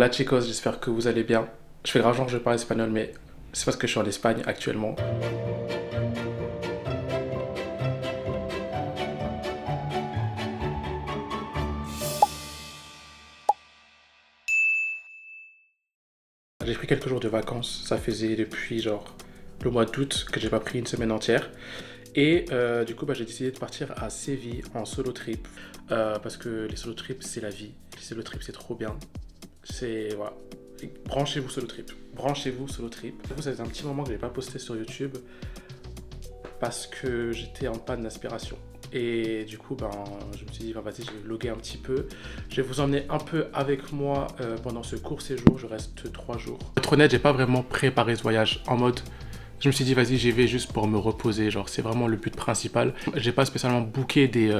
Hola chicos, j'espère que vous allez bien. Je fais grave genre que je parle espagnol, mais c'est parce que je suis en Espagne actuellement. J'ai pris quelques jours de vacances, ça faisait depuis genre le mois d'août que j'ai pas pris une semaine entière. Et du coup, j'ai décidé de partir à Séville en solo trip. Parce que les solo trips, c'est la vie. Les solo trips, c'est trop bien. C'est. Voilà. Branchez-vous solo trip. Branchez-vous solo trip. Du coup, ça faisait un petit moment que je n'ai pas posté sur YouTube parce que j'étais en panne d'inspiration. Et du coup, je me suis dit, vas-y, je vais vlogger un petit peu. Je vais vous emmener un peu avec moi pendant ce court séjour. Je reste 3 jours. Pour être honnête, j'ai pas vraiment préparé ce voyage en mode. Je me suis dit, vas-y, j'y vais juste pour me reposer. Genre, c'est vraiment le but principal. J'ai pas spécialement booké des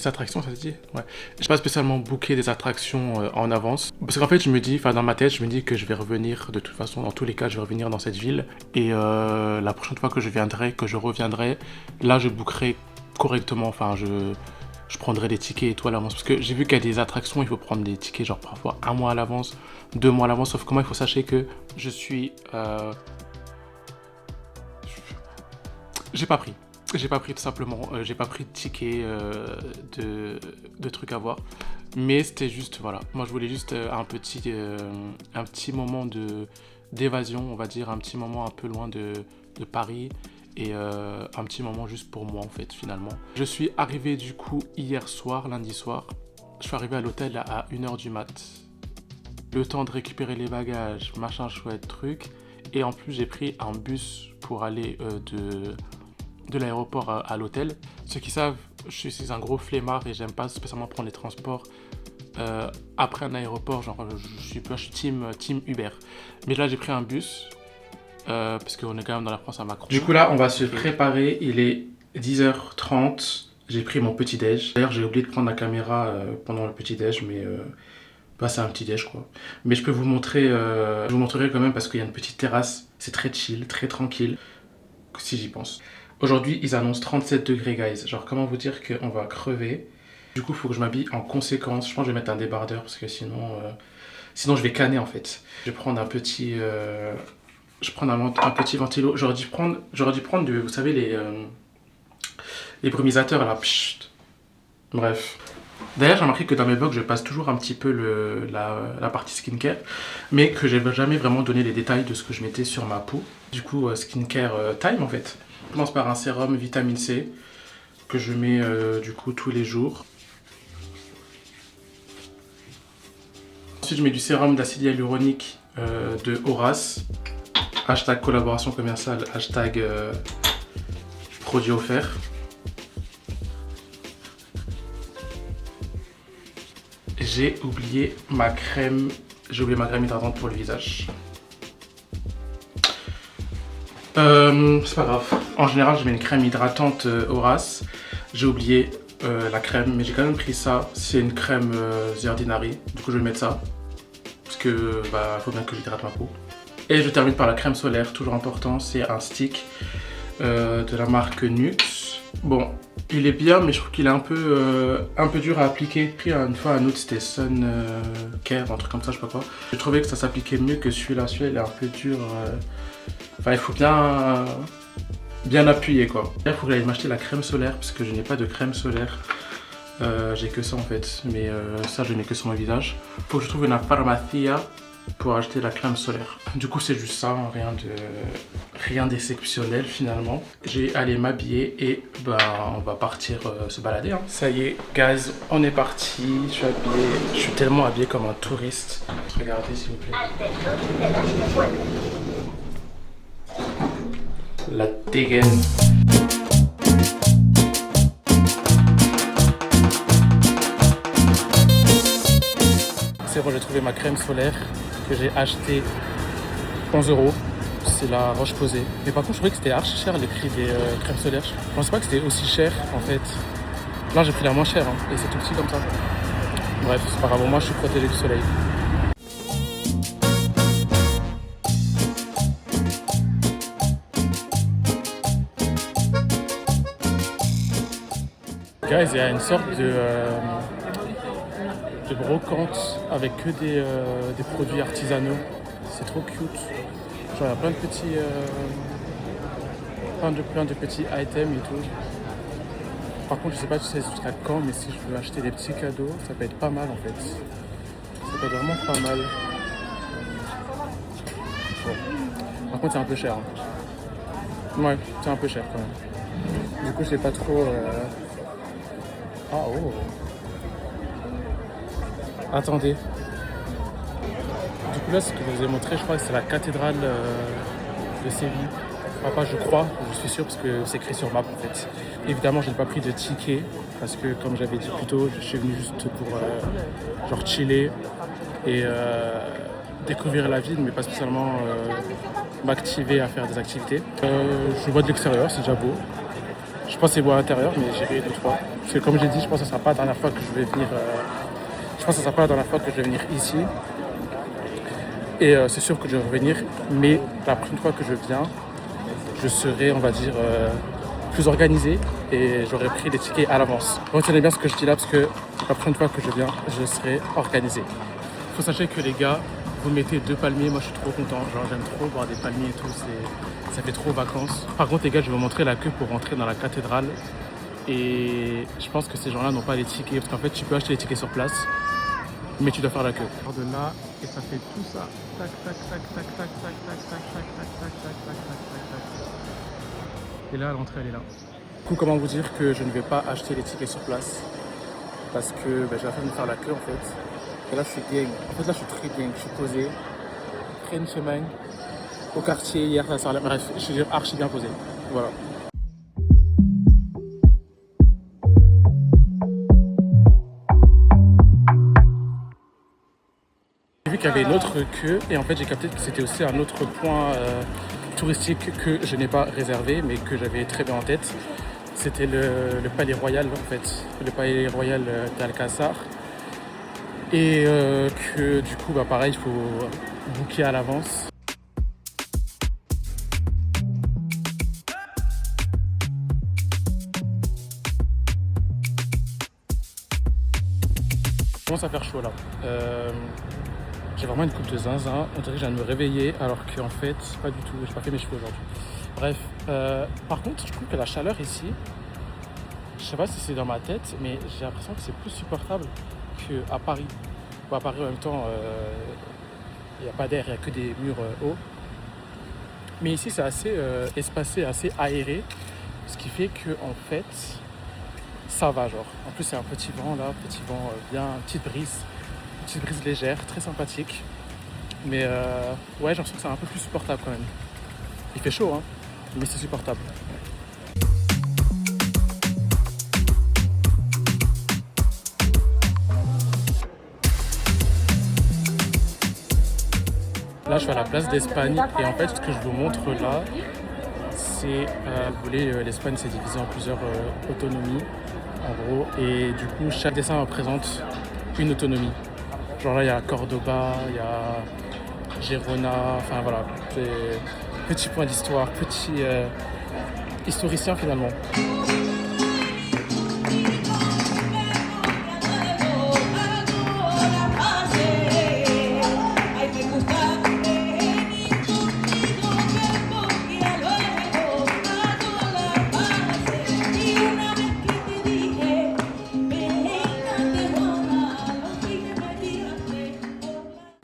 attractions, ça se dit? Ouais. J'ai pas spécialement booké des attractions en avance. Parce qu'en fait, je me dis, enfin, dans ma tête, je me dis que je vais revenir, de toute façon, dans tous les cas, je vais revenir dans cette ville. Et la prochaine fois que je viendrai, que je reviendrai, là, je bookerai correctement. Enfin, je prendrai des tickets et tout à l'avance. Parce que j'ai vu qu'il y a des attractions, il faut prendre des tickets, genre parfois 1 mois à l'avance, 2 mois à l'avance. Sauf que moi, il faut sachez que je suis. J'ai pas pris. J'ai pas pris tout simplement. J'ai pas pris de ticket de trucs à voir. Mais c'était juste, voilà. Moi, je voulais juste un petit moment d'évasion, on va dire. Un petit moment un peu loin de Paris. Et un petit moment juste pour moi, en fait, finalement. Je suis arrivé, du coup, hier soir, lundi soir. Je suis arrivé à l'hôtel à 1h du mat. Le temps de récupérer les bagages, machin chouette truc. Et en plus, j'ai pris un bus pour aller de l'aéroport à l'hôtel. Ceux qui savent, je suis un gros flemmard et j'aime pas spécialement prendre les transports après un aéroport. Genre, je suis team Uber. Mais là, j'ai pris un bus parce qu'on est quand même dans la France à Macron. Du coup, là, on va se préparer. Il est 10h30. J'ai pris mon petit-déj. D'ailleurs, j'ai oublié de prendre la caméra pendant le petit-déj, mais c'est un petit-déj, quoi. Mais je peux vous montrer, je vous montrerai quand même parce qu'il y a une petite terrasse. C'est très chill, très tranquille, si j'y pense. Aujourd'hui, ils annoncent 37 degrés, guys. Genre, comment vous dire qu'on va crever? Du coup, il faut que je m'habille en conséquence. Je pense que je vais mettre un débardeur parce que sinon je vais canner, en fait. Je vais prendre un petit... un petit ventilo. J'aurais dû prendre vous savez, les brumisateurs, là. Pchit. Bref. D'ailleurs, j'ai remarqué que dans mes vlogs, je passe toujours un petit peu la partie skincare, mais que j'ai jamais vraiment donné les détails de ce que je mettais sur ma peau. Du coup, skincare time, en fait. Je commence par un sérum vitamine C que je mets du coup tous les jours. Ensuite, je mets du sérum d'acide hyaluronique de Horace. Hashtag collaboration commerciale, hashtag produit offert. J'ai oublié ma crème hydratante pour le visage. C'est pas grave. En général, je mets une crème hydratante Horace. J'ai oublié la crème, mais j'ai quand même pris ça. C'est une crème The Ordinary. Du coup, je vais mettre ça. Parce que faut bien que j'hydrate ma peau. Et je termine par la crème solaire, toujours important. C'est un stick de la marque Nux. Bon, il est bien, mais je trouve qu'il est un peu dur à appliquer. J'ai pris une fois un autre, c'était Sun Care, un truc comme ça, je sais pas quoi. J'ai trouvé que ça s'appliquait mieux que celui-là. Celui-là, il est un peu dur. Enfin, il faut bien appuyer, quoi. Là, il faut que j'aille m'acheter la crème solaire, parce que je n'ai pas de crème solaire. J'ai que ça, en fait. Mais ça, je n'ai que sur mon visage. Il faut que je trouve une pharmacia pour acheter la crème solaire. Du coup, c'est juste ça, hein, rien d'exceptionnel, finalement. J'ai allé m'habiller et on va partir se balader, hein. Ça y est, guys, on est parti. Je suis habillé. Je suis tellement habillé comme un touriste. Regardez, s'il vous plaît. La dégaine. C'est bon, j'ai trouvé ma crème solaire que j'ai acheté 11 €. C'est la Roche-Posay. Mais par contre, je trouvais que c'était archi cher les prix des crèmes solaires. Je pensais pas que c'était aussi cher en fait. Là, j'ai pris la moins chère hein, et c'est tout petit comme ça. Bref, c'est pas grave, moi je suis protégé du soleil. Guys, il y a une sorte de brocante avec que des produits artisanaux. C'est trop cute. Genre, il y a plein de petits, plein de petits items et tout. Par contre, je sais pas si c'est jusqu'à quand, mais si je veux acheter des petits cadeaux, ça peut être pas mal en fait. Ça peut être vraiment pas mal. Bon. Par contre, c'est un peu cher. Hein. Ouais, c'est un peu cher quand même. Du coup, je sais pas trop. Ah oh. Attendez. Du coup, là, ce que je vous ai montré, je crois que c'est la cathédrale de Séville. Enfin, je crois, je suis sûr parce que c'est écrit sur map en fait. Évidemment, je n'ai pas pris de ticket parce que, comme j'avais dit plus tôt, je suis venu juste pour genre chiller et découvrir la ville, mais pas spécialement m'activer à faire des activités. Je vois de l'extérieur, c'est déjà beau. Je pense que c'est beau à l'intérieur, mais j'irai 2-3. Parce que, comme j'ai dit, je pense que ce ne sera pas la dernière fois que je vais venir. Je pense que ce sera pas la dernière fois que je vais venir ici. Et c'est sûr que je vais revenir, mais la prochaine fois que je viens, je serai, on va dire, plus organisé et j'aurai pris les tickets à l'avance. Retenez bien ce que je dis là parce que la prochaine fois que je viens, je serai organisé. Il faut sachez que les gars, vous mettez 2 palmiers, moi je suis trop content. Genre j'aime trop voir des palmiers et tout, ça fait trop vacances. Par contre les gars, je vais vous montrer la queue pour rentrer dans la cathédrale. Et je pense que ces gens-là n'ont pas les tickets parce qu'en fait tu peux acheter les tickets sur place. Mais tu dois faire la queue. De là, et ça fait tout ça. Tac, tac, tac, tac, tac, tac, tac, tac, tac, tac, tac, tac, tac, tac, tac. Et là, l'entrée, elle est là. Du coup, comment vous dire que je ne vais pas acheter les tickets sur place? Parce que j'ai la flemme de faire la queue, en fait. Et là, je suis bien. En fait, là, je suis très bien. Je suis posé. Après une semaine. Au quartier, hier, ça a bref, je suis archi bien posé. Voilà. J'ai vu qu'il y avait une autre queue et en fait j'ai capté que c'était aussi un autre point touristique que je n'ai pas réservé mais que j'avais très bien en tête. C'était le palais royal en fait, le palais royal d'Alcázar. Et que du coup pareil il faut booker à l'avance. Il commence à faire chaud là. J'ai vraiment une coupe de zinzin, on dirait que je viens de me réveiller alors qu'en fait, pas du tout, j'ai pas fait mes cheveux aujourd'hui. Bref, par contre, je trouve que la chaleur ici, je sais pas si c'est dans ma tête, mais j'ai l'impression que c'est plus supportable qu'à Paris. Bon, à Paris en même temps, il n'y a pas d'air, il n'y a que des murs hauts. Mais ici, c'est assez espacé, assez aéré, ce qui fait que en fait, ça va genre. En plus, c'est un petit vent là, petit vent bien, petite brise légère, très sympathique. Mais ouais, j'ai l'impression que c'est un peu plus supportable quand même. Il fait chaud, hein, mais c'est supportable. Là, je suis à la place d'Espagne et en fait, ce que je vous montre là, c'est, vous voulez, l'Espagne s'est divisée en plusieurs autonomies, en gros, et du coup, chaque dessin représente une autonomie. Genre là, il y a Cordoba, il y a Girona, enfin voilà, petit point d'histoire, petit historicien finalement.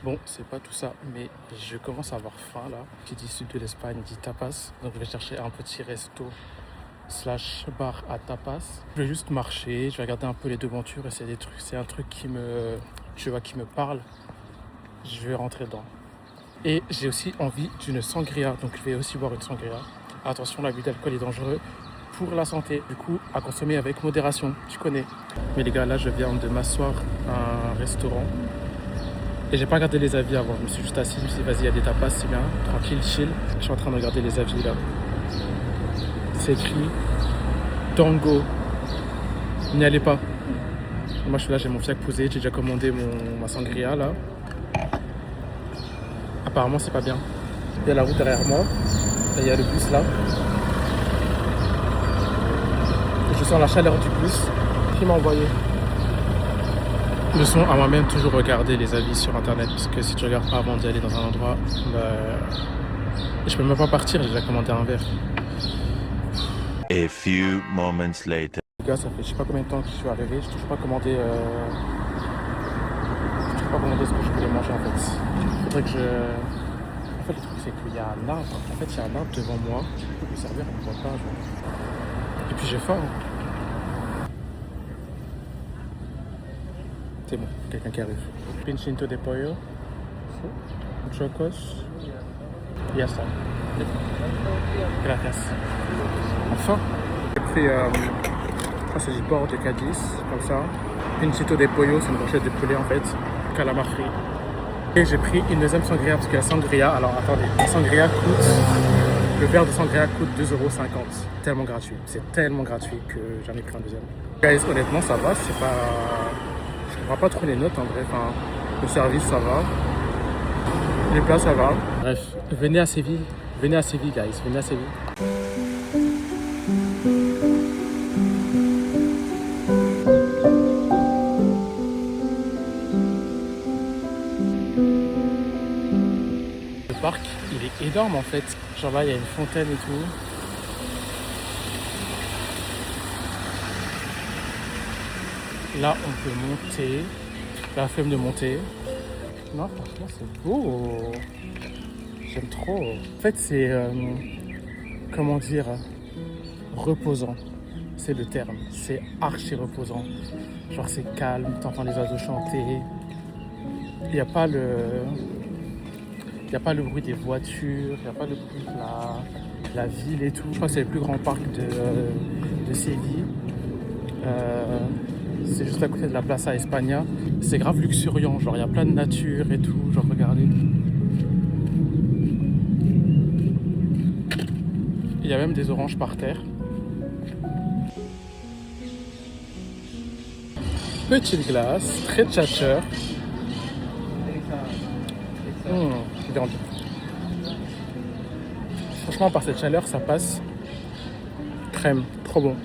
Bon, c'est pas tout ça, mais je commence à avoir faim là. Qui dit sud de l'Espagne dit tapas. Donc je vais chercher un petit resto slash bar à tapas. Je vais juste marcher, je vais regarder un peu les devantures et c'est un truc qui me, tu vois, qui me parle. Je vais rentrer dedans. Et j'ai aussi envie d'une sangria, donc je vais aussi boire une sangria. Attention, l'abus d'alcool est dangereux pour la santé. Du coup, à consommer avec modération, tu connais. Mais les gars, là, je viens de m'asseoir à un restaurant. Et j'ai pas regardé les avis avant, je me suis juste assis, je me suis dit vas-y, il y a des tapas, c'est bien, tranquille, chill. Je suis en train de regarder les avis là. C'est écrit Tango, n'y allez pas. Moi je suis là, j'ai mon fiac posé, j'ai déjà commandé ma sangria là. Apparemment c'est pas bien. Il y a la route derrière moi, et il y a le bus là. Et je sens la chaleur du bus qui m'a envoyé. Leçon à moi-même, toujours regarder les avis sur internet, parce que si tu regardes pas avant d'y aller dans un endroit, je peux même pas partir, j'ai déjà commandé un verre. A few moments later. Les gars, ça fait je sais pas combien de temps que je suis arrivé, je toujours pas commandé, ce que je voulais manger en fait. Faudrait que je... En fait, le truc c'est qu'il y a un arbre, il y a un arbre devant moi, le serveur ne me voit pas, genre. Et puis j'ai faim. C'est bon, quelqu'un qui arrive. Pincinto de pollo, chocos, y a ça. Gracias. Enfin, j'ai pris, c'est du port de Cadiz, comme ça. Pincinto de pollo, c'est une brochette de poulet en fait, calamar frit. Et j'ai pris une deuxième sangria, parce que la sangria, alors attendez, la sangria coûte, le verre de sangria coûte 2,50 €. Tellement gratuit, c'est tellement gratuit que j'en ai pris un deuxième. Guys, honnêtement, ça va, c'est pas... Je comprends pas trop les notes en vrai, enfin, le service ça va, les plats ça va. Bref, venez à Séville, guys, venez à Séville. Le parc, il est énorme en fait, genre là il y a une fontaine et tout. Là, on peut monter. La flemme de monter. Non, franchement, c'est beau. J'aime trop. En fait, c'est... comment dire, reposant. C'est le terme. C'est archi reposant. Genre, c'est calme. T'entends les oiseaux chanter. Il n'y a pas le... Il n'y a pas le bruit des voitures. Il n'y a pas le bruit de la ville et tout. Je crois que c'est le plus grand parc de Séville. C'est juste à côté de la Plaza España. C'est grave luxuriant, genre il y a plein de nature et tout, genre regardez. Il y a même des oranges par terre. Petite glace, très tchatcheur. Viande. Franchement, par cette chaleur, ça passe. Crème, trop bon.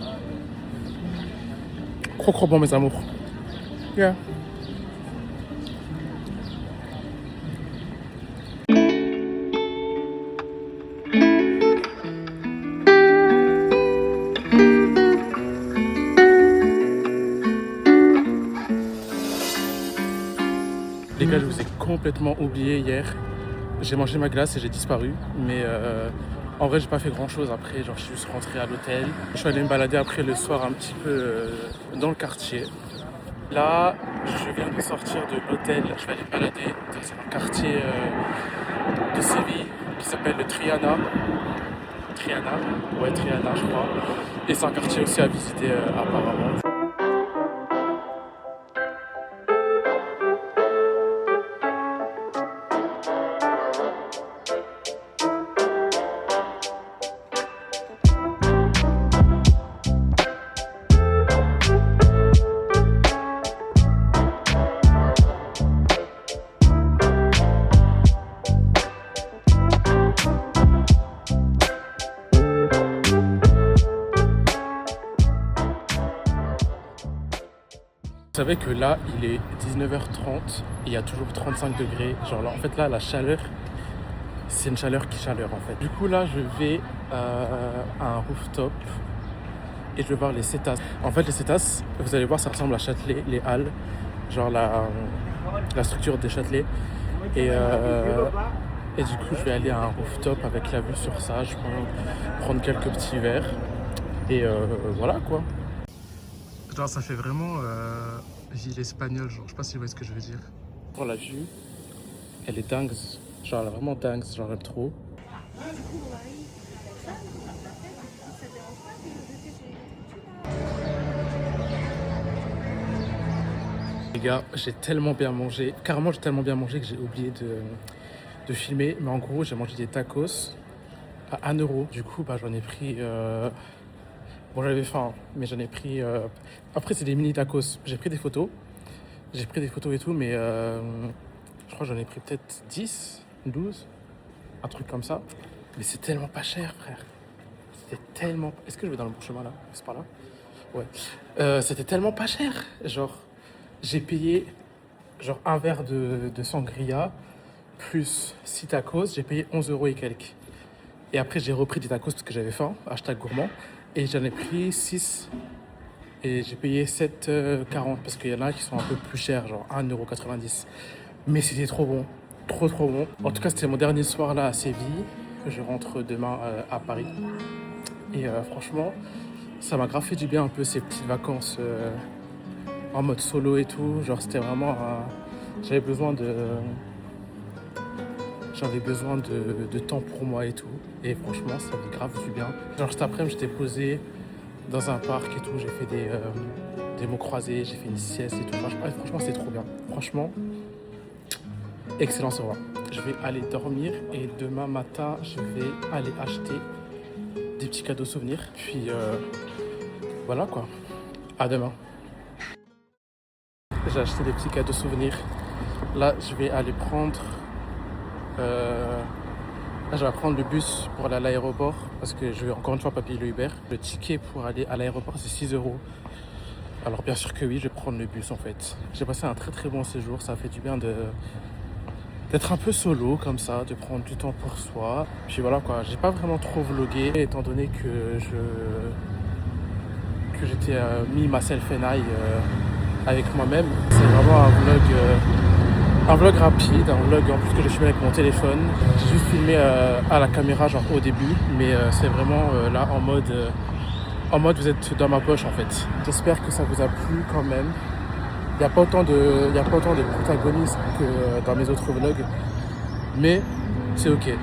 Trop bon, mes amours. Yeah. Les gars, je vous ai complètement oublié hier. J'ai mangé ma glace et j'ai disparu. Mais en vrai, j'ai pas fait grand chose après. Genre, je suis juste rentré à l'hôtel. Je suis allé me balader après le soir un petit peu dans le quartier. Là, je viens de sortir de l'hôtel. Je vais aller me balader dans un quartier de Séville qui s'appelle le Triana. Ouais, Triana, je crois. Et c'est un quartier aussi à visiter apparemment. Vous savez que là, il est 19h30 et il y a toujours 35 degrés. Genre là, en fait, là, la chaleur, c'est une chaleur qui chaleur en fait. Du coup, là, je vais à un rooftop et je vais voir les cétas. En fait, les cétas, vous allez voir, ça ressemble à Châtelet, les halles, genre la structure des Châtelet. Et du coup, je vais aller à un rooftop avec la vue sur ça. Je vais prendre quelques petits verres et voilà quoi. Genre, ça fait vraiment ville espagnole, genre, je sais pas si vous voyez ce que je veux dire. Pour la vue, elle est dingue, genre, elle est vraiment dingue, genre, j'aime trop. Les gars, j'ai tellement bien mangé, carrément, j'ai tellement bien mangé que j'ai oublié de filmer, mais en gros, j'ai mangé des tacos à 1 €. Du coup, bah, j'en ai pris. Bon, j'avais faim, mais j'en ai pris... Après, c'est des mini tacos. J'ai pris des photos. Et tout, mais je crois que j'en ai pris peut-être 10, 12, un truc comme ça. Mais c'est tellement pas cher, frère. C'était tellement... Est-ce que je vais dans le bon chemin, là? C'est par là? Ouais. C'était tellement pas cher. Genre, j'ai payé genre un verre de sangria plus 6 tacos, j'ai payé 11 euros et quelques. Et après, j'ai repris des tacos parce que j'avais faim, hashtag gourmand. Et j'en ai pris 6 et j'ai payé 7,40 parce qu'il y en a qui sont un peu plus chers, genre 1,90 €. Mais c'était trop bon, trop trop bon. En tout cas, c'était mon dernier soir là à Séville. Je rentre demain à Paris. Et franchement, ça m'a grave fait du bien un peu ces petites vacances en mode solo et tout. Genre, c'était vraiment. J'avais besoin de. J'avais besoin de temps pour moi et tout. Et franchement, ça fait grave du bien. Genre, cet après-midi, j'étais posé dans un parc et tout. J'ai fait des mots croisés, j'ai fait une sieste et tout. Franchement, c'est trop bien. Franchement, excellent soir. Je vais aller dormir et demain matin, je vais aller acheter des petits cadeaux souvenirs. Puis voilà quoi. À demain. J'ai acheté des petits cadeaux souvenirs. Là, je vais aller prendre. Là, je vais prendre le bus pour aller à l'aéroport parce que je vais encore une fois pas payer le Uber. Le ticket pour aller à l'aéroport, c'est 6 euros. Alors, bien sûr que oui, je vais prendre le bus en fait. J'ai passé un très très bon séjour. Ça a fait du bien d'être un peu solo comme ça, de prendre du temps pour soi. Puis voilà quoi, j'ai pas vraiment trop vlogué étant donné que j'étais mis myself and I avec moi-même. C'est vraiment un vlog rapide, un vlog en plus que j'ai filmé avec mon téléphone. J'ai juste filmé à la caméra genre au début, mais c'est vraiment là en mode vous êtes dans ma poche en fait. J'espère que ça vous a plu quand même. Il n'y a pas autant de protagonistes que dans mes autres vlogs, mais c'est ok.